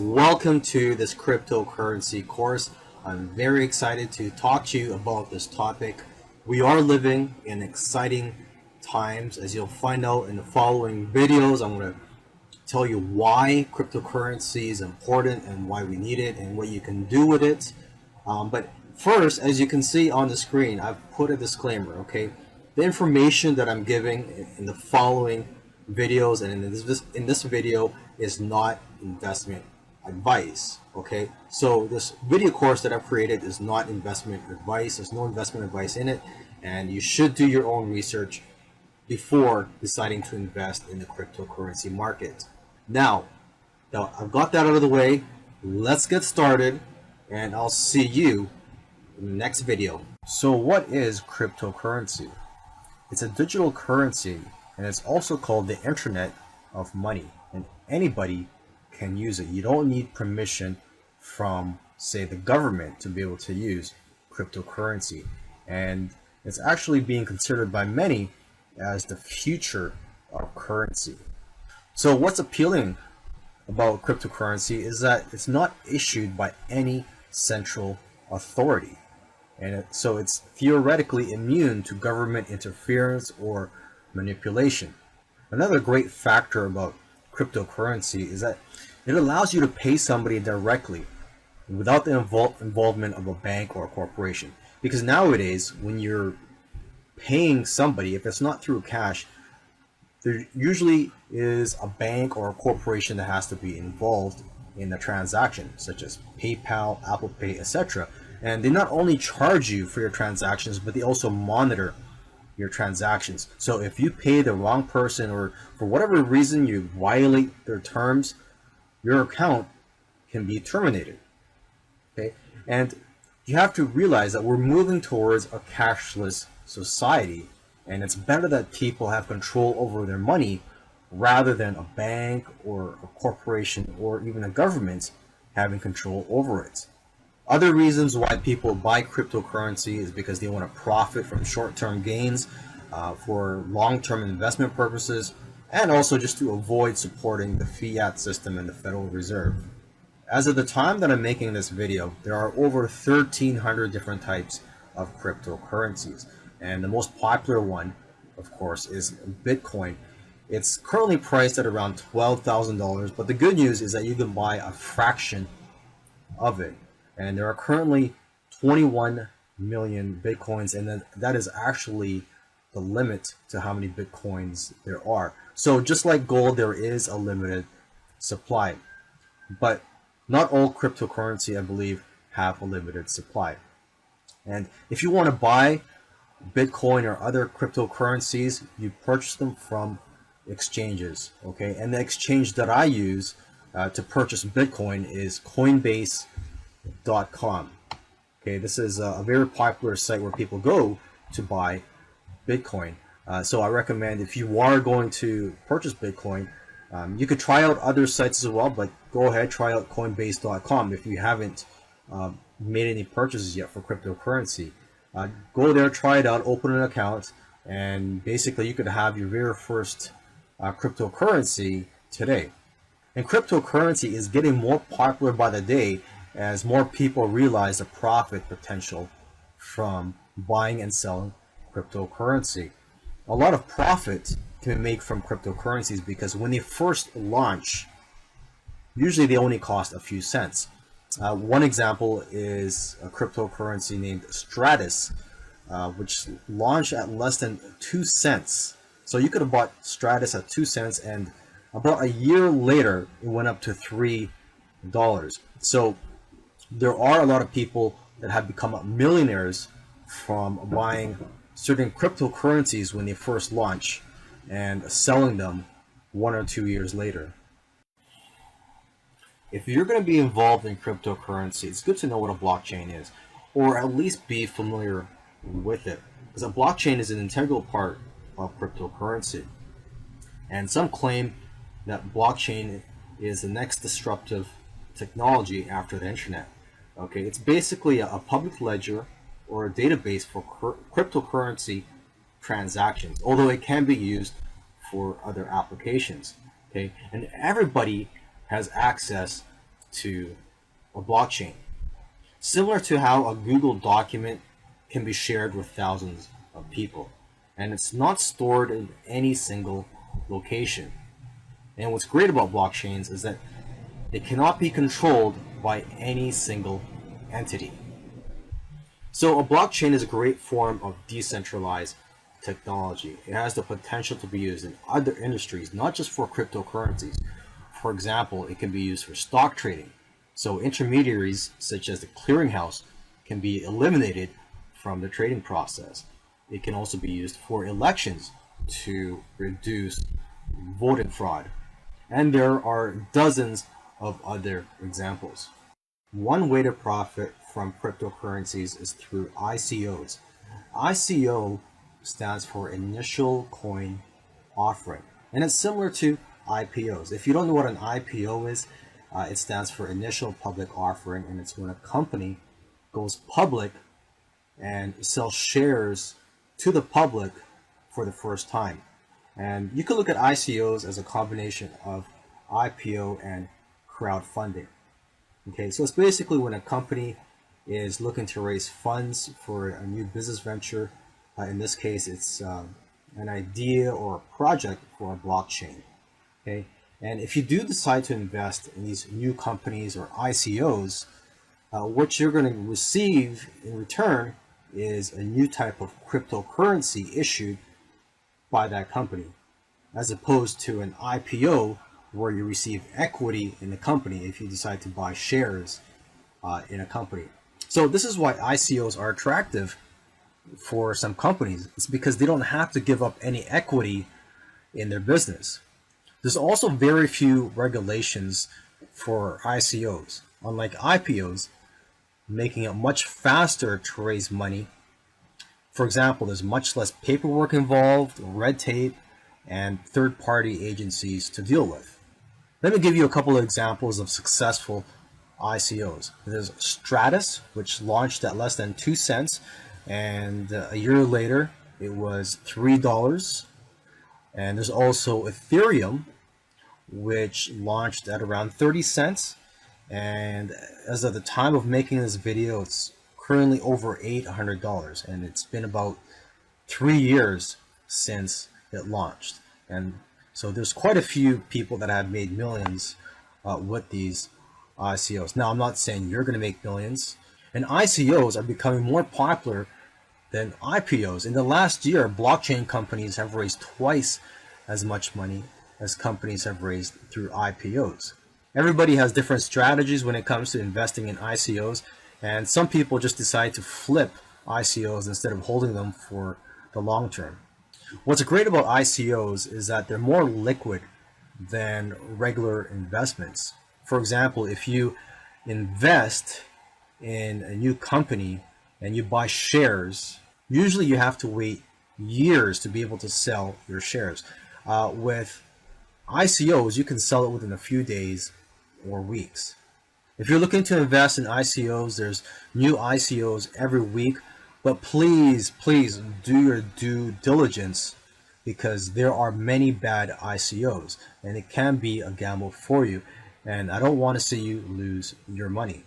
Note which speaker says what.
Speaker 1: Welcome to this cryptocurrency course. I'm very excited to talk to you about this topic. We are living in exciting times, as you'll find out in the following videos. I'm going to tell you why cryptocurrency is important and why we need it and what you can do with it. But first, as you can see on the screen, I've put a disclaimer, okay? The information that I'm giving in the following videos and in this video is not investment advice, okay? So this video course that I've created is not investment advice. There's no investment advice in it, and you should do your own research before deciding to invest in the cryptocurrency market. Now I've got that out of the way, let's get started, and I'll see you in the next video. So what is cryptocurrency? It's a digital currency, and it's also called the Internet of Money, and anybody can use it. You don't need permission from, say, the government to be able to use cryptocurrency, and it's actually being considered by many as the future of currency. So what's appealing about cryptocurrency is that it's not issued by any central authority, and so it's theoretically immune to government interference or manipulation. Another great factor about cryptocurrency is that it allows you to pay somebody directly without the involvement of a bank or a corporation. Because nowadays, when you're paying somebody, if it's not through cash, there usually is a bank or a corporation that has to be involved in the transaction, such as PayPal, Apple Pay, etc. And they not only charge you for your transactions, but they also monitor your transactions. So if you pay the wrong person, or for whatever reason you violate their terms, your account can be terminated. Okay, and you have to realize that we're moving towards a cashless society, and it's better that people have control over their money rather than a bank or a corporation or even a government having control over it. Other reasons why people buy cryptocurrency is because they want to profit from short-term gains for long-term investment purposes, and also just to avoid supporting the fiat system and the Federal Reserve. As of the time that I'm making this video, there are over 1,300 different types of cryptocurrencies, and the most popular one, of course, is Bitcoin. It's currently priced at around $12,000, but the good news is that you can buy a fraction of it. And there are currently 21 million Bitcoins, and that is actually the limit to how many Bitcoins there are. So just like gold, there is a limited supply. But not all cryptocurrency, I believe, have a limited supply. And if you want to buy Bitcoin or other cryptocurrencies, you purchase them from exchanges, okay? And the exchange that I use to purchase Bitcoin is Coinbase.com. Okay, this is a very popular site where people go to buy Bitcoin. So I recommend, if you are going to purchase Bitcoin, you could try out other sites as well, but go ahead, try out Coinbase.com if you haven't made any purchases yet for cryptocurrency. Go there, try it out, open an account, and basically you could have your very first cryptocurrency today. And cryptocurrency is getting more popular by the day as more people realize the profit potential from buying and selling cryptocurrency. A lot of profit can be made from cryptocurrencies because when they first launch, usually they only cost a few cents. One example is a cryptocurrency named Stratis, which launched at less than 2 cents. So you could have bought Stratis at 2 cents, and about a year later, it went up to $3. So there are a lot of people that have become millionaires from buying certain cryptocurrencies when they first launch and selling them 1 or 2 years later. If you're going to be involved in cryptocurrency, it's good to know what a blockchain is, or at least be familiar with it, because a blockchain is an integral part of cryptocurrency. And some claim that blockchain is the next disruptive technology after the internet. Okay, it's basically a public ledger or a database for cryptocurrency transactions, although it can be used for other applications. Okay, and everybody has access to a blockchain. Similar to how a Google document can be shared with thousands of people, and it's not stored in any single location. And what's great about blockchains is that they cannot be controlled by any single entity. So a blockchain is a great form of decentralized technology. It has the potential to be used in other industries, not just for cryptocurrencies. For example, it can be used for stock trading. So intermediaries such as the clearinghouse can be eliminated from the trading process. It can also be used for elections to reduce voting fraud. And there are dozens of other examples. One way to profit from cryptocurrencies is through ICOs. ICO stands for Initial Coin Offering, and it's similar to IPOs. If you don't know what an IPO is, it stands for Initial Public Offering, and it's when a company goes public and sells shares to the public for the first time. And you can look at ICOs as a combination of IPO and crowdfunding. Okay, so it's basically when a company is looking to raise funds for a new business venture. In this case, it's an idea or a project for a blockchain. Okay, and if you do decide to invest in these new companies or ICOs, what you're going to receive in return is a new type of cryptocurrency issued by that company, as opposed to an IPO where you receive equity in the company if you decide to buy shares in a company. So this is why ICOs are attractive for some companies. It's because they don't have to give up any equity in their business. There's also very few regulations for ICOs, unlike IPOs, making it much faster to raise money. For example, there's much less paperwork involved, red tape, and third-party agencies to deal with. Let me give you a couple of examples of successful ICOs. There's Stratus, which launched at less than 2 cents, and a year later it was $3. And there's also Ethereum, which launched at around 30 cents, and as of the time of making this video, it's currently over $800, and it's been about 3 years since it launched. And so there's quite a few people that have made millions with these ICOs. Now, I'm not saying you're going to make millions, and ICOs are becoming more popular than IPOs. In the last year, blockchain companies have raised twice as much money as companies have raised through IPOs. Everybody has different strategies when it comes to investing in ICOs, and some people just decide to flip ICOs instead of holding them for the long term. What's great about ICOs is that they're more liquid than regular investments. For example, if you invest in a new company and you buy shares, usually you have to wait years to be able to sell your shares. With ICOs, you can sell it within a few days or weeks. If you're looking to invest in ICOs, there's new ICOs every week, but please do your due diligence, because there are many bad ICOs and it can be a gamble for you, and I don't want to see you lose your money.